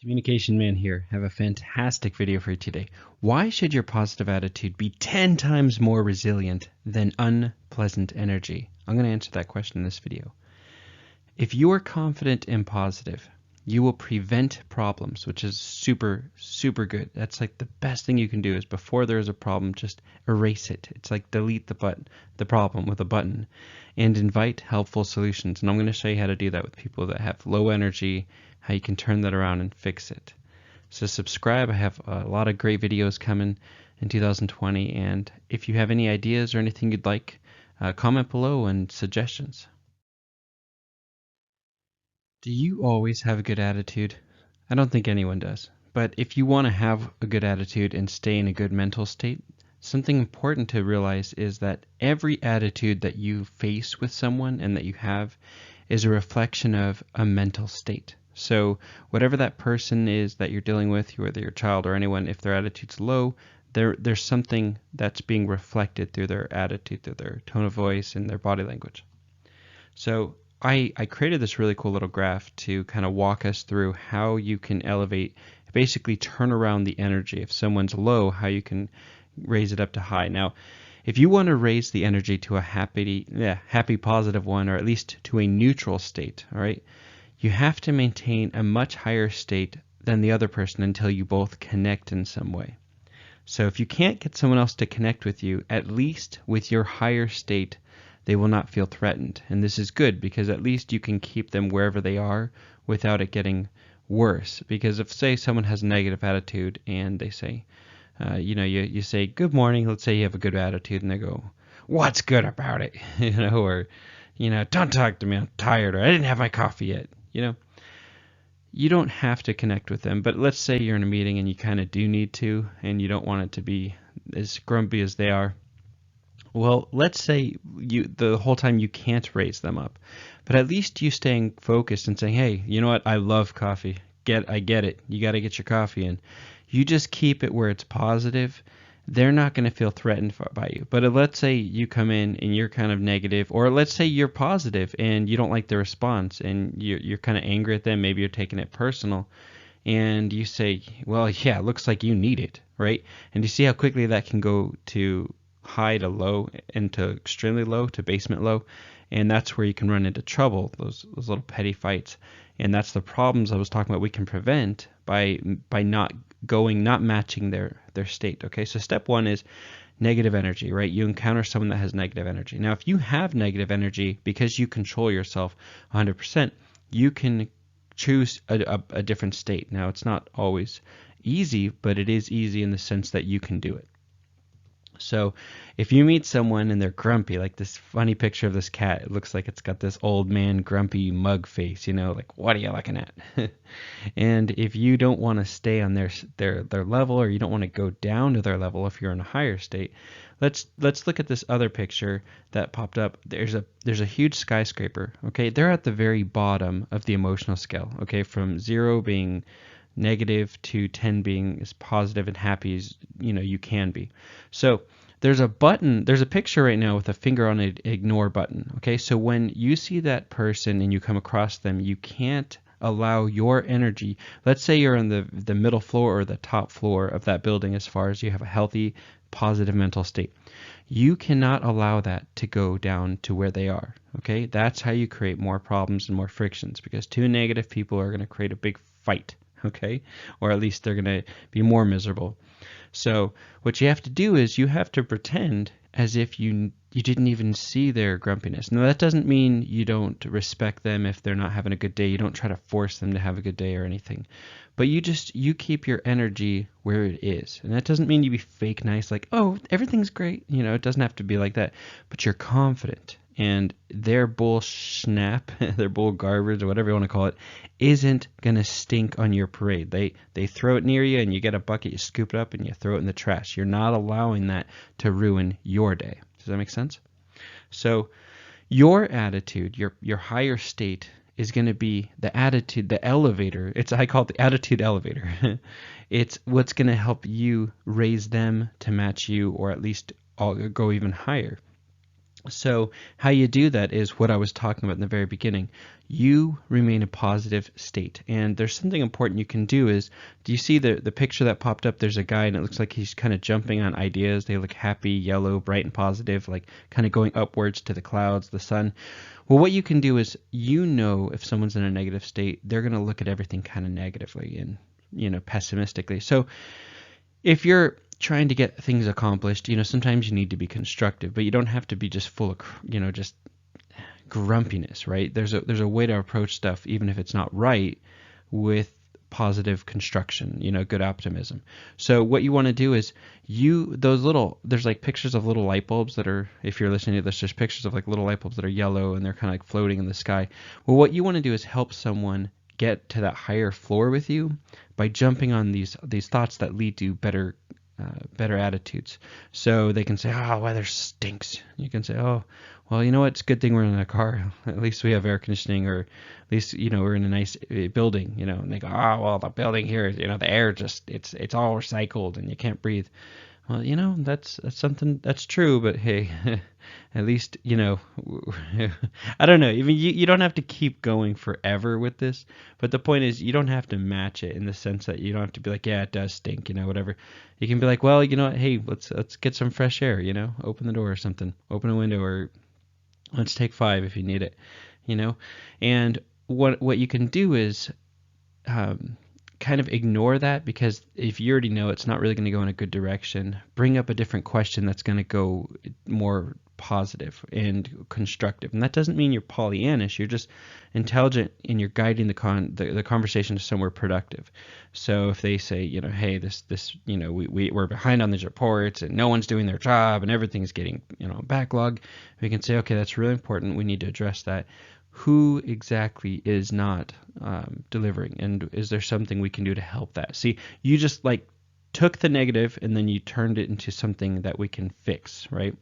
Communication Man here. Have a fantastic video for you today. Why should your positive attitude be 10 times more resilient than unpleasant energy? I'm going to answer that question in this video. If you are confident and positive, you will prevent problems, which is super good. That's like the best thing you can do is before there's a problem, just erase it. It's like delete the problem with a button and invite helpful solutions. And I'm going to show you how to do that with people that have low energy, how you can turn that around and fix it. So subscribe. I have a lot of great videos coming in 2020. And if you have any ideas or anything you'd like, comment below and suggestions. Do you always have a good attitude? I don't think anyone does. But if you want to have a good attitude and stay in a good mental state, something important to realize is that every attitude that you face with someone and that you have is a reflection of a mental state. So whatever that person is that you're dealing with, whether your child or anyone, if their attitude's low, there's something that's being reflected through their attitude, through their tone of voice and their body language. So I created this really cool little graph to kind of walk us through how you can elevate, basically turn around the energy. If someone's low, how you can raise it up to high. Now, if you want to raise the energy to a happy, positive one, or at least to a neutral state, all right, you have to maintain a much higher state than the other person until you both connect in some way. So if you can't get someone else to connect with you, at least with your higher state, they will not feel threatened. And this is good because at least you can keep them wherever they are without it getting worse. Because if, say, someone has a negative attitude and they say, you say, good morning, let's say you have a good attitude, and they go, what's good about it? Or, don't talk to me, I'm tired, or I didn't have my coffee yet. You don't have to connect with them, but let's say you're in a meeting and you kind of do need to, and you don't want it to be as grumpy as they are. Well, let's say the whole time you can't raise them up, but at least you staying focused and saying, hey, you know what? I love coffee. I get it. You got to get your coffee in. You just keep it where it's positive. They're not going to feel threatened by you. But let's say you come in and you're kind of negative, or let's say you're positive and you don't like the response and you're kind of angry at them. Maybe you're taking it personal. And you say, well, yeah, it looks like you need it, right? And you see how quickly that can go to high to low and to extremely low to basement low, and that's where you can run into trouble, those little petty fights. And that's the problems I was talking about we can prevent by not matching their state. Okay, so step one is negative energy, right? You encounter someone that has negative energy. Now if you have negative energy, because you control yourself 100%, you can choose a different state. Now it's not always easy, but it is easy in the sense that you can do it. So if you meet someone and they're grumpy, like this funny picture of this cat, it looks like it's got this old man grumpy mug face, like, what are you looking at? And if you don't want to stay on their level, or you don't want to go down to their level if you're in a higher state, let's look at this other picture that popped up. There's a huge skyscraper, okay? They're at the very bottom of the emotional scale, okay? From 0 being negative to 10 being as positive and happy as you can be. So there's a picture right now with a finger on an ignore button. Okay, so when you see that person and you come across them, you can't allow your energy. Let's say you're on the middle floor or the top floor of that building, as far as you have a healthy, positive mental state. You cannot allow that to go down to where they are. Okay, that's how you create more problems and more frictions, because two negative people are going to create a big fight. Okay, or at least they're going to be more miserable. So what you have to do is you have to pretend as if you didn't even see their grumpiness. Now that doesn't mean you don't respect them if they're not having a good day. You don't try to force them to have a good day or anything, but you keep your energy where it is. And that doesn't mean you be fake nice, like, oh, everything's great. It doesn't have to be like that, but you're confident. And their bull snap, their bull garbage, or whatever you want to call it, isn't going to stink on your parade. They throw it near you and you get a bucket, you scoop it up and you throw it in the trash. You're not allowing that to ruin your day. Does that make sense? So your attitude, your higher state, is going to be the attitude, the elevator. I call it the attitude elevator. It's what's going to help you raise them to match you, or at least go even higher. So how you do that is what I was talking about in the very beginning. You remain a positive state. And there's something important you can do is, do you see the picture that popped up? There's a guy and it looks like he's kind of jumping on ideas. They look happy, yellow, bright and positive, like kind of going upwards to the clouds, the sun. Well, what you can do is, if someone's in a negative state, they're going to look at everything kind of negatively and, pessimistically. So if you're trying to get things accomplished, sometimes you need to be constructive, but you don't have to be just full of, just grumpiness, right? There's a way to approach stuff, even if it's not right, with positive construction, good optimism. So what you want to do is there's like pictures of little light bulbs that are, if you're listening to this, there's pictures of like little light bulbs that are yellow and they're kind of like floating in the sky. Well, what you want to do is help someone get to that higher floor with you by jumping on these thoughts that lead to better attitudes. So they can say, "Oh, weather stinks." You can say, "Oh, well, you know what? It's a good thing we're in a car. At least we have air conditioning, or at least we're in a nice building." And they go, "Oh, well, the building here, the air just it's all recycled and you can't breathe." Well, that's something that's true, but hey, at least, I don't know. Even you don't have to keep going forever with this, but the point is you don't have to match it in the sense that you don't have to be like, yeah, it does stink, whatever. You can be like, well, you know what, hey, let's get some fresh air, open the door or something, open a window, or let's take 5 if you need it, and what you can do is kind of ignore that, because if you already know it's not really going to go in a good direction, bring up a different question that's going to go more positive and constructive. And that doesn't mean you're Pollyannish. You're just intelligent and you're guiding the conversation to somewhere productive. So if they say, hey, this we're behind on these reports and no one's doing their job and everything's getting backlog, we can say, okay, that's really important. We need to address that. Who exactly is not delivering, and is there something we can do to help that? See, you just like took the negative and then you turned it into something that we can fix, right?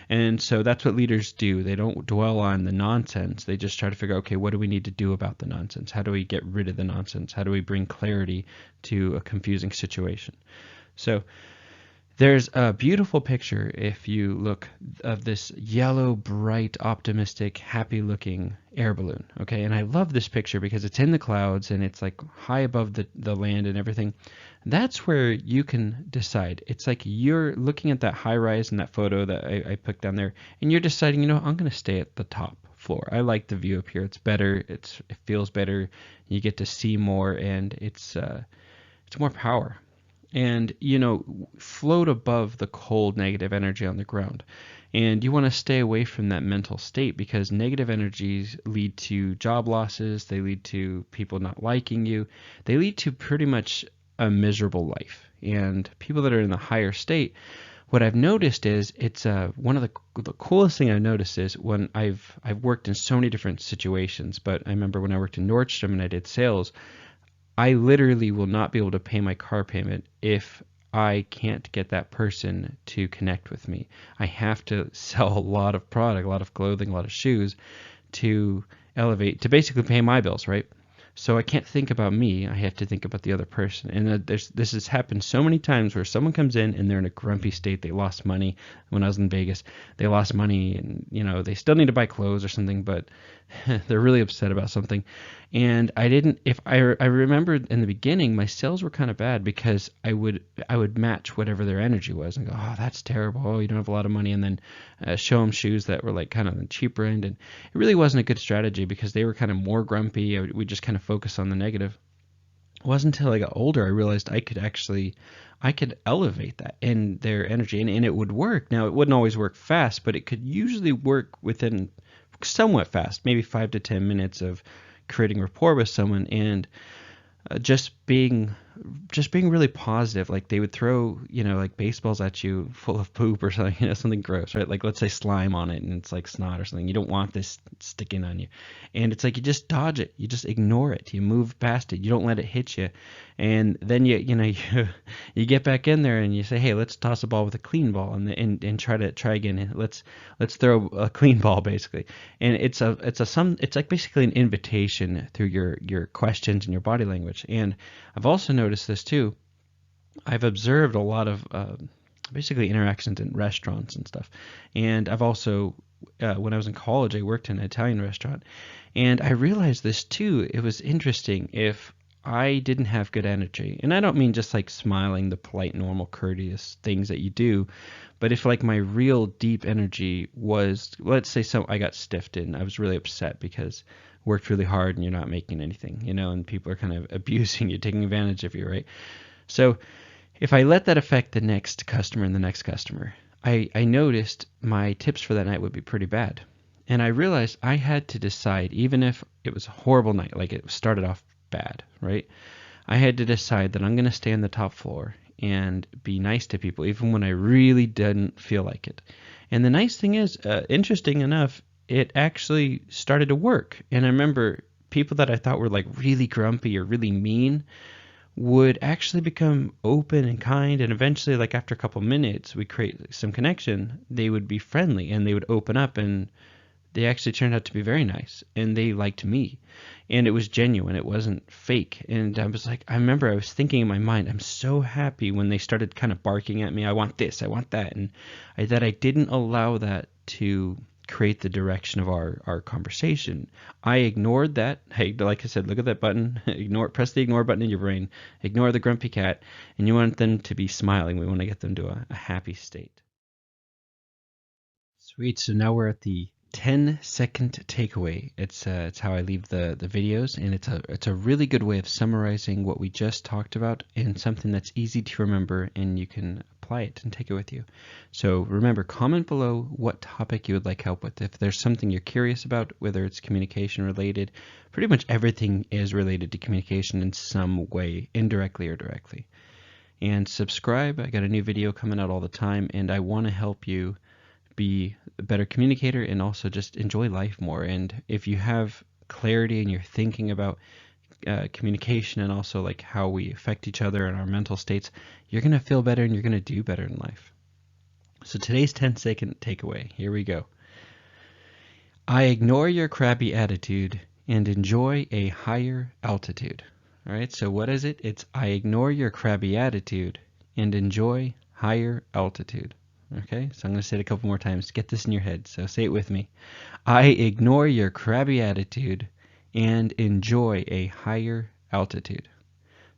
And so that's what leaders do. They don't dwell on the nonsense. They just try to figure out, okay, what do we need to do about the nonsense? How do we get rid of the nonsense? How do we bring clarity to a confusing situation? So there's a beautiful picture, if you look, of this yellow, bright, optimistic, happy-looking air balloon, okay? And I love this picture because it's in the clouds and it's like high above the land and everything. That's where you can decide. It's like you're looking at that high rise in that photo that I put down there, and you're deciding, I'm going to stay at the top floor. I like the view up here. It's better. It feels better. You get to see more, and it's more power. And float above the cold negative energy on the ground. And you want to stay away from that mental state, because negative energies lead to job losses, they lead to people not liking you, they lead to pretty much a miserable life. And people that are in the higher state, what I've noticed is it's one of the coolest thing I've noticed is when I've worked in so many different situations, but I remember when I worked in Nordstrom and I did sales, I literally will not be able to pay my car payment if I can't get that person to connect with me. I have to sell a lot of product, a lot of clothing, a lot of shoes to to basically pay my bills, right? So I can't think about me. I have to think about the other person. And this has happened so many times where someone comes in and they're in a grumpy state. They lost money when I was in Vegas. They lost money and, they still need to buy clothes or something, but they're really upset about something. And I remembered in the beginning, my sales were kind of bad because I would match whatever their energy was and go, oh, that's terrible. Oh, you don't have a lot of money. And then show them shoes that were like kind of on the cheaper end. And it really wasn't a good strategy because they were kind of more grumpy. We just kind of focus on the negative. It wasn't until I got older I realized I could elevate that in their energy, and it would work. Now, it wouldn't always work fast, but it could usually work within somewhat fast, maybe 5 to 10 minutes of creating rapport with someone and just being really positive. Like they would throw, like baseballs at you full of poop or something, something gross, right? Like let's say slime on it and it's like snot or something. You don't want this sticking on you. And it's like you just dodge it. You just ignore it. You move past it. You don't let it hit you. And then you get back in there and you say, hey, let's toss a ball with a clean ball and try again. Let's throw a clean ball basically. And it's like basically an invitation through your questions and your body language. And I've also noticed this too. I've observed a lot of basically interactions in restaurants and stuff. And I've also, when I was in college, I worked in an Italian restaurant, and I realized this too. It was interesting if I didn't have good energy, and I don't mean just like smiling, the polite, normal, courteous things that you do, but if like my real deep energy was, let's say, so I got stiffed and I was really upset because worked really hard and you're not making anything, and people are kind of abusing you, taking advantage of you, right? So if I let that affect the next customer and the next customer, I noticed my tips for that night would be pretty bad. And I realized I had to decide, even if it was a horrible night, like it started off bad, right? I had to decide that I'm going to stay on the top floor and be nice to people, even when I really didn't feel like it. And the nice thing is, interesting enough, it actually started to work. And I remember people that I thought were like really grumpy or really mean would actually become open and kind, and eventually, like after a couple minutes we create some connection, they would be friendly and they would open up, and they actually turned out to be very nice, and they liked me, and it was genuine, it wasn't fake. And I was like, I remember I was thinking in my mind, I'm so happy when they started kind of barking at me, I want this, I want that, and that I didn't allow that to create the direction of our conversation. I ignored that. Hey, like I said, look at that button. Press the ignore button in your brain. Ignore the grumpy cat, and you want them to be smiling. We want to get them to a happy state. Sweet. So now we're at the 10-second takeaway. It's how I leave the videos, and it's a really good way of summarizing what we just talked about, and something that's easy to remember, and you can apply it and take it with you. So remember, comment below what topic you would like help with. If there's something you're curious about, whether it's communication related, pretty much everything is related to communication in some way, indirectly or directly. And subscribe. I got a new video coming out all the time, and I want to help you be a better communicator and also just enjoy life more. And if you have clarity and you're thinking about communication and also like how we affect each other and our mental states, you're going to feel better and you're going to do better in life. So today's 10-second takeaway, here we go. I ignore your crabby attitude and enjoy a higher altitude. All right, so what is it? It's I ignore your crabby attitude and enjoy higher altitude. Okay, so I'm going to say it a couple more times to get this in your head. So say it with me. I ignore your crabby attitude and enjoy a higher altitude.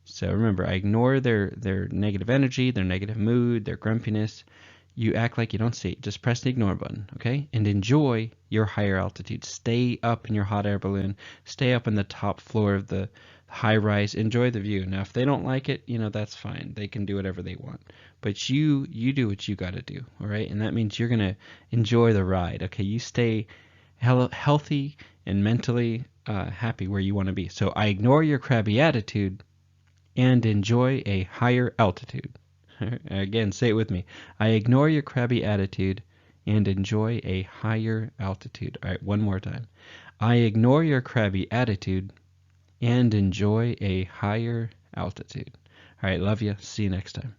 So remember, I ignore their negative energy, their negative mood, their grumpiness. You act like you don't see it. Just press the ignore button, okay? And enjoy your higher altitude. Stay up in your hot air balloon. Stay up in the top floor of the high rise. Enjoy the view. Now, if they don't like it, that's fine. They can do whatever they want. But you do what you got to do, all right? And that means you're going to enjoy the ride, okay? You stay healthy and mentally happy where you want to be. So I ignore your crabby attitude and enjoy a higher altitude. Again, say it with me. I ignore your crabby attitude and enjoy a higher altitude. All right, one more time. I ignore your crabby attitude and enjoy a higher altitude. All right, love you. See you next time.